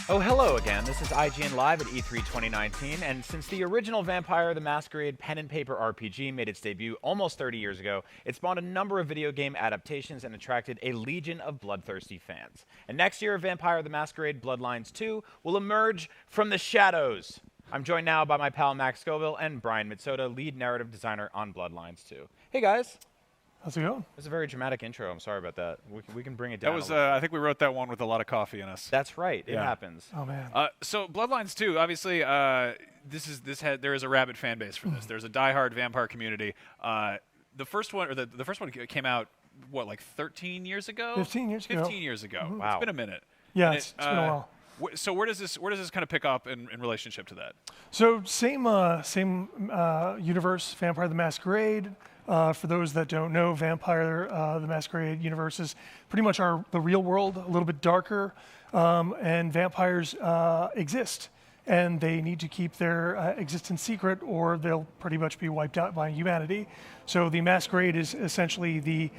Oh, hello again. This is IGN Live at E3 2019, and since the original Vampire the Masquerade pen and paper RPG made its debut almost 30 years ago, it spawned a number of video game adaptations and attracted a legion of bloodthirsty fans. And next year, Vampire the Masquerade Bloodlines 2 will emerge from the shadows. I'm joined now by my pal Max Scoville and Brian Mitsoda, lead narrative designer on Bloodlines 2. Hey guys. How's it going? It was a very dramatic intro. I'm sorry about that. We can bring it down. That was, I think we wrote that one with a lot of coffee in us. That's right. It happens. Oh man. So Bloodlines 2, obviously, there is a rabid fan base for this. There's a diehard vampire community. The first one came out what, like 13 years ago? 15 years ago. 15 years ago. Wow. It's been a minute. Yeah, And it's been a while. So where does this kind of pick up in relationship to that? So same universe, Vampire the Masquerade. For those that don't know, Vampire the Masquerade universe is pretty much the real world, a little bit darker, and vampires exist, and they need to keep their existence secret, or they'll pretty much be wiped out by humanity. So the Masquerade is essentially the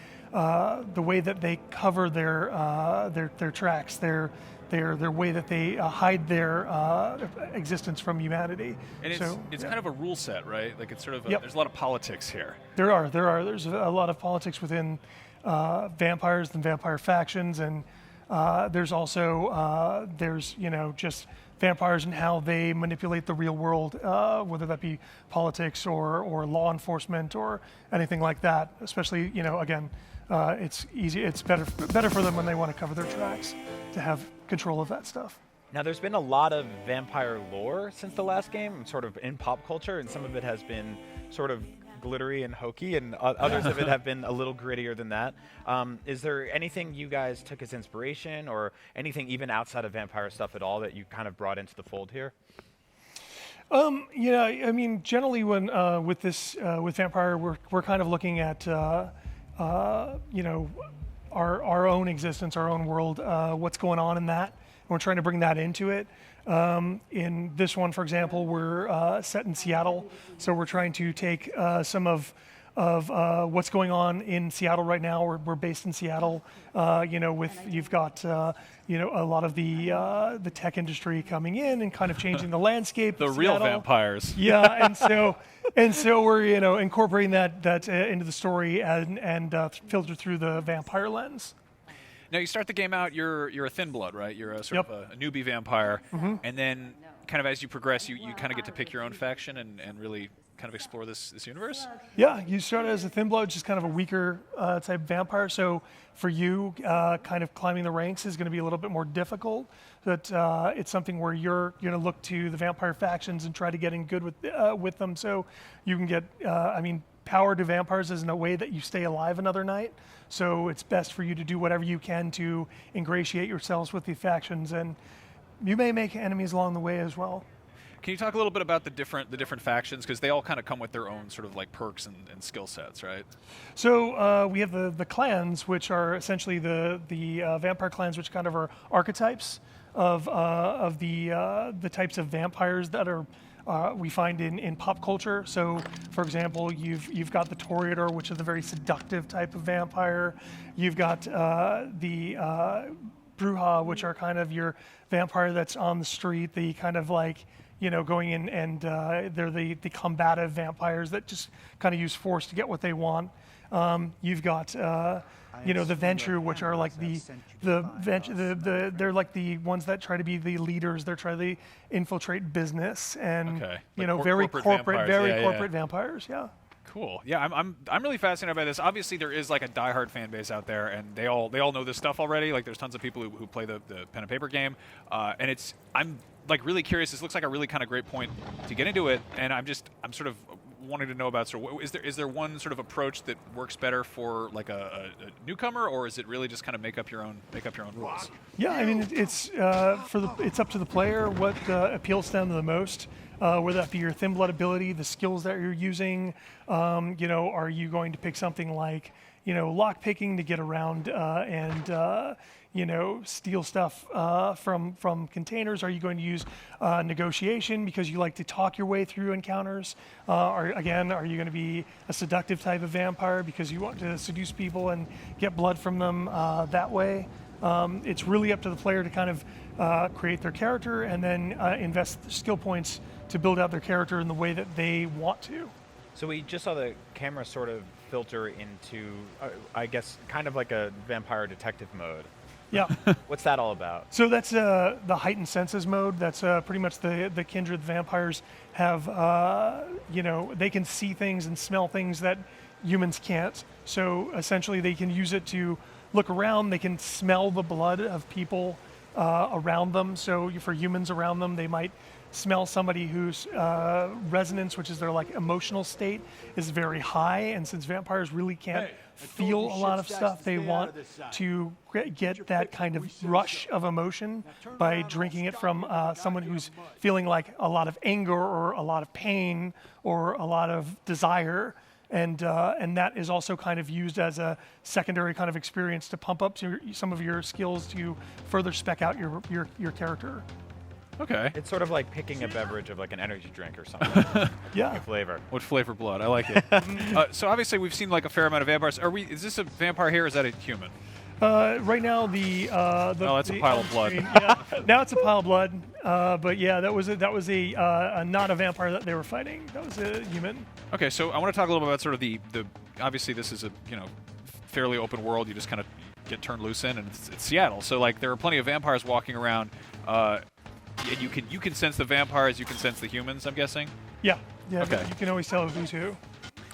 way that they cover their tracks, their way that they hide their existence from humanity. And it's kind of a rule set, right? Like it's sort of there's a lot of politics here. There's a lot of politics within vampires and vampire factions, and there's also just vampires and how they manipulate the real world, whether that be politics or law enforcement or anything like that. Especially, again, it's easy. It's better for them when they want to cover their tracks to have control of that stuff. Now, there's been a lot of vampire lore since the last game, sort of in pop culture, and some of it has been sort of glittery and hokey, and others of it have been a little grittier than that. Is there anything you guys took as inspiration, or anything even outside of vampire stuff at all that you kind of brought into the fold here? Yeah, I mean, generally when with vampire, we're kind of looking at our own existence, our own world, what's going on in that. And we're trying to bring that into it. In this one, for example, we're set in Seattle, so we're trying to take some of what's going on in Seattle right now. We're based in Seattle. You've got a lot of the tech industry coming in and kind of changing the landscape. The of real Seattle. vampires. Yeah, and so we're incorporating that into the story and filter through the vampire lens. Now you start the game out, you're a thin blood, right? You're a sort of a newbie vampire, and then kind of as you progress, you kind of get to pick your own faction and really kind of explore this universe. Yeah, you start as a thin blood, just kind of a weaker type vampire. So for you, kind of climbing the ranks is going to be a little bit more difficult. But it's something where you're going to look to the vampire factions and try to get in good with them, so you can get. Power to vampires is in a way that you stay alive another night. So it's best for you to do whatever you can to ingratiate yourselves with the factions, and you may make enemies along the way as well. Can you talk a little bit about the different factions, because they all kind of come with their own sort of like perks and skill sets, right? So we have the clans, which are essentially the vampire clans, which kind of are archetypes of the types of vampires that are. We find in pop culture. So, for example, you've got the Toreador, which is a very seductive type of vampire. You've got the Bruja, which are kind of your vampire that's on the street, the kind of like, going in and they're the combative vampires that just kind of use force to get what they want. You've got the Ventrue, which are like they're like the ones that try to be the leaders. They're trying to infiltrate business and very corporate vampires. Yeah. Cool. Yeah, I'm really fascinated by this. Obviously, there is like a diehard fan base out there, and they all know this stuff already. Like, there's tons of people who play the pen and paper game, and I'm like really curious. This looks like a really kind of great point to get into it, and I'm sort of wanting to know about is there one sort of approach that works better for like a newcomer, or is it really just kind of make up your own rules? Yeah, I mean it's up to the player what appeals to them the most. Whether that be your thin blood ability, the skills that you're using, are you going to pick something like lock picking to get around and steal stuff from containers? Are you going to use negotiation because you like to talk your way through encounters? Are you going to be a seductive type of vampire because you want to seduce people and get blood from them that way? It's really up to the player to kind of create their character, and then invest skill points to build out their character in the way that they want to. So we just saw the camera sort of filter into, I guess, kind of like a vampire detective mode. Yeah. What's that all about? So that's the heightened senses mode. That's pretty much the kindred vampires have. They can see things and smell things that humans can't. So essentially, they can use it to look around. They can smell the blood of people around them. So for humans around them, they might smell somebody whose resonance, which is their like emotional state, is very high. And since vampires really can't feel a lot of stuff, they want to get that kind of rush of emotion by drinking it from someone who's feeling like a lot of anger or a lot of pain or a lot of desire. And that is also kind of used as a secondary kind of experience to pump up some of your skills to further spec out your character. Okay. It's sort of like picking a beverage of like an energy drink or something. Yeah. Flavor. What flavor blood? I like it. So obviously we've seen like a fair amount of vampires. Is this a vampire here or is that a human? Right now oh, that's a pile of blood. Yeah, now it's a pile of blood. But yeah, that was a not a vampire that they were fighting. That was a human. Okay, so I want to talk a little bit about sort of the obviously this is a fairly open world. You just kind of get turned loose in, and it's Seattle. So like there are plenty of vampires walking around. And you can sense the vampires, you can sense the humans, I'm guessing? Yeah. Okay. You can always tell who's who.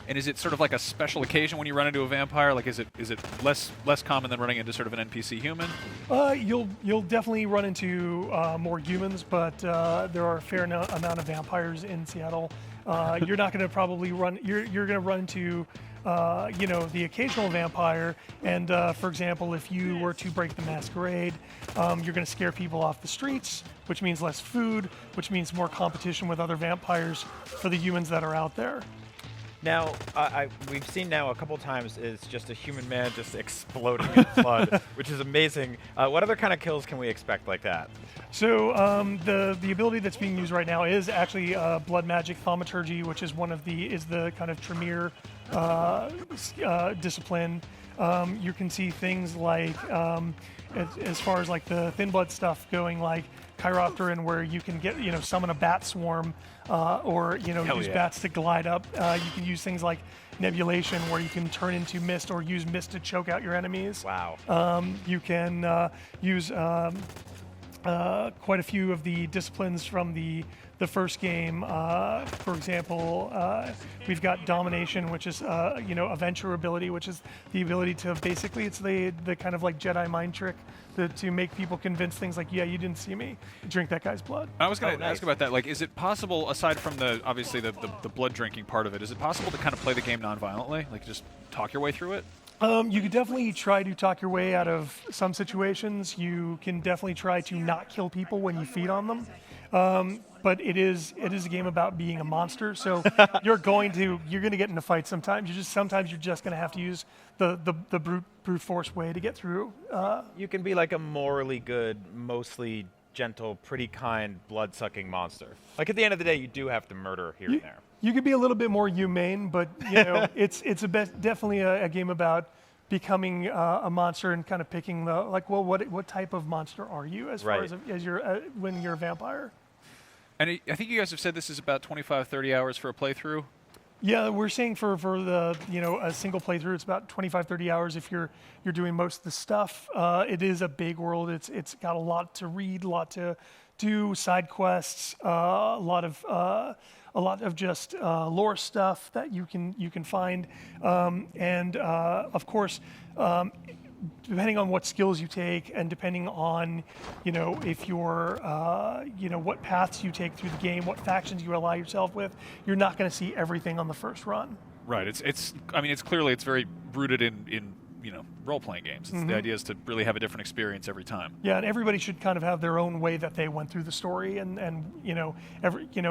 And is it sort of like a special occasion when you run into a vampire? Like is it less common than running into sort of an NPC human? You'll definitely run into more humans, but there are a fair amount of vampires in Seattle. You're not going to probably run. You're going to run into the occasional vampire. And for example, if you were to break the Masquerade, you're going to scare people off the streets, which means less food, which means more competition with other vampires for the humans that are out there. Now, we've seen now a couple times is just a human man just exploding in blood, which is amazing. What other kind of kills can we expect like that? So the ability that's being used right now is actually blood magic thaumaturgy, which is the kind of Tremere discipline. You can see things like as far as like the thin blood stuff going, like Chiropteran, where you can get summon a bat swarm, or use bats to glide up. You can use things like nebulation, where you can turn into mist or use mist to choke out your enemies. Wow. You can use quite a few of the disciplines from the first game. For example, we've got domination, which is a venture ability, which is the ability to basically, it's the kind of like Jedi mind trick to make people convince things like, yeah, you didn't see me, drink that guy's blood. I was going to ask about that. Like, is it possible, aside from obviously the blood drinking part of it, is it possible to kind of play the game non-violently, like just talk your way through it? You could definitely try to talk your way out of some situations. You can definitely try to not kill people when you feed on them. But it is a game about being a monster. So you're going to get into fights sometimes. Sometimes you're just going to have to use the brute force way to get through. You can be like a morally good, mostly gentle, pretty kind, blood-sucking monster. Like at the end of the day, you do have to murder here and there. You could be a little bit more humane, but it's definitely a game about becoming a monster and kind of picking what type of monster are you as far as you're when you're a vampire. And I think you guys have said this is about 25-30 hours for a playthrough. Yeah, we're saying for the a single playthrough, it's about 25-30 hours if you're doing most of the stuff. It is a big world. It's got a lot to read, a lot to do, side quests, a lot of just lore stuff that you can find, and of course, depending on what skills you take and depending on if you're what paths you take through the game, what factions you ally yourself with, you're not going to see everything on the first run. Right. It's clearly very rooted in role-playing games. The idea is to really have a different experience every time. Yeah, and everybody should kind of have their own way that they went through the story, and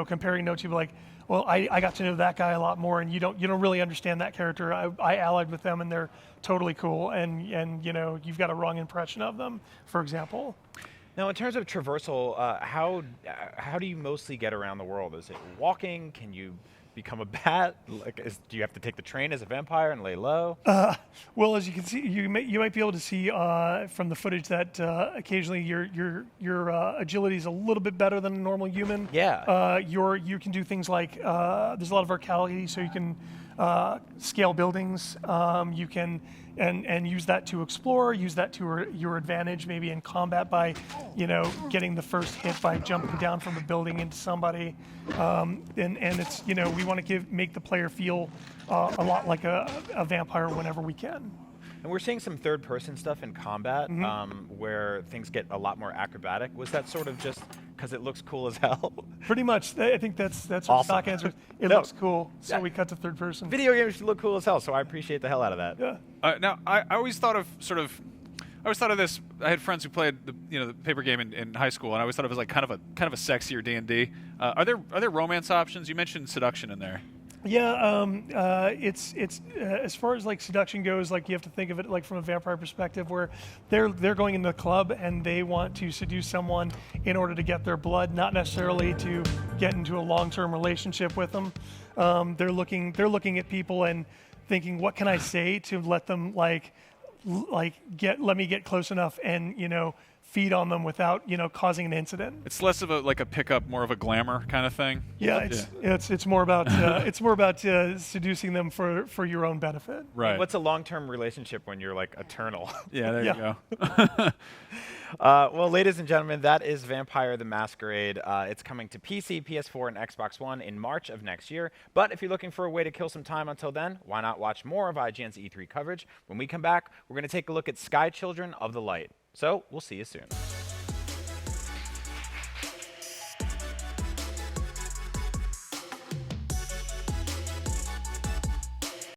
comparing notes, you'd be like, well, I got to know that guy a lot more, and you don't really understand that character. I allied with them, and they're totally cool, and you've got a wrong impression of them, for example. Now, in terms of traversal, how do you mostly get around the world? Is it walking? Can you become a bat? Like, do you have to take the train as a vampire and lay low? Well, as you can see, you might be able to see from the footage that occasionally your agility is a little bit better than a normal human. Yeah. You can do things like there's a lot of verticality, so you can scale buildings. You can and use that to explore. Use that to your advantage, maybe in combat by, getting the first hit by jumping down from a building into somebody. And it's we want to make the player feel a lot like a vampire whenever we can. And we're seeing some third-person stuff in combat where things get a lot more acrobatic. Was that sort of just because it looks cool as hell? Pretty much. I think that's Awesome. our stock answer. It No. looks cool, so we cut to third person. Video games should look cool as hell, so I appreciate the hell out of that. Yeah. Now, I always thought of this. I had friends who played the paper game in high school, and I always thought it was like kind of a sexier D&D. Are there romance options? You mentioned seduction in there. Yeah, it's as far as like seduction goes, like you have to think of it like from a vampire perspective, where they're going in the club and they want to seduce someone in order to get their blood, not necessarily to get into a long-term relationship with them. They're looking at people and thinking, what can I say to let them let me get close enough and feed on them without causing an incident. It's less of a pickup, more of a glamour kind of thing. Yeah, it's more about seducing them for your own benefit. Right. What's a long-term relationship when you're like eternal? Yeah, there you go. Well, ladies and gentlemen, that is Vampire the Masquerade. It's coming to PC, PS4, and Xbox One in March of next year. But if you're looking for a way to kill some time until then, why not watch more of IGN's E3 coverage? When we come back, we're going to take a look at Sky Children of the Light. So we'll see you soon.